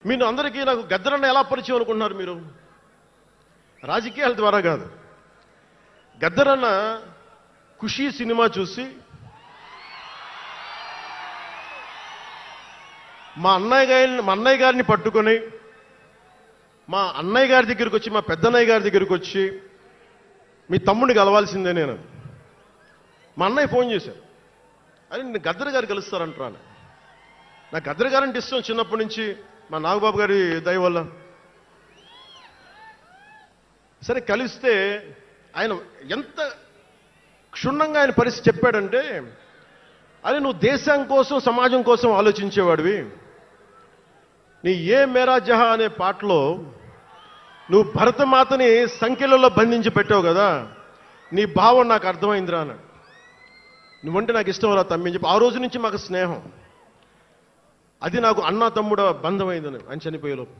మీరు అందరికీ నాకు గద్దరన్న ఎలా పరిచయం అనుకుంటున్నారు మీరు? రాజకీయాల ద్వారా కాదు. గద్దరన్న ఖుషీ సినిమా చూసి మా అన్నయ్య గారిని పట్టుకొని మా అన్నయ్య గారి దగ్గరికి వచ్చి, మా పెద్దన్నయ్య గారి దగ్గరికి వచ్చి, మీ తమ్ముడిని కలవాల్సిందే నేను. మా అన్నయ్య ఫోన్ చేశారు, అని నేను గద్దర్ గారు కలుస్తారంటాను. నాకు గద్దర్ గారంటే ఇష్టం చిన్నప్పటి నుంచి, మా నాగబాబు గారి దయ వల్ల. సరే కలిస్తే ఆయన ఎంత క్షుణ్ణంగా ఆయన పరిస్థితి చెప్పాడంటే, అరే నువ్వు దేశం కోసం సమాజం కోసం ఆలోచించేవాడివి. నీ ఏ మేరా జహా అనే పాటలో నువ్వు భరతమాతని సంఖ్యలలో బంధించి పెట్టావు కదా, నీ భావం నాకు అర్థమైందిరా అన్నాడు. నువ్వంటే నాకు ఇష్టం రా తమ్మి అని చెప్పి ఆ రోజు నుంచి మాకు స్నేహం. అది నాకు అన్నా తమ్ముడ బంధమైందని ఆయన చనిపోయేలోపు.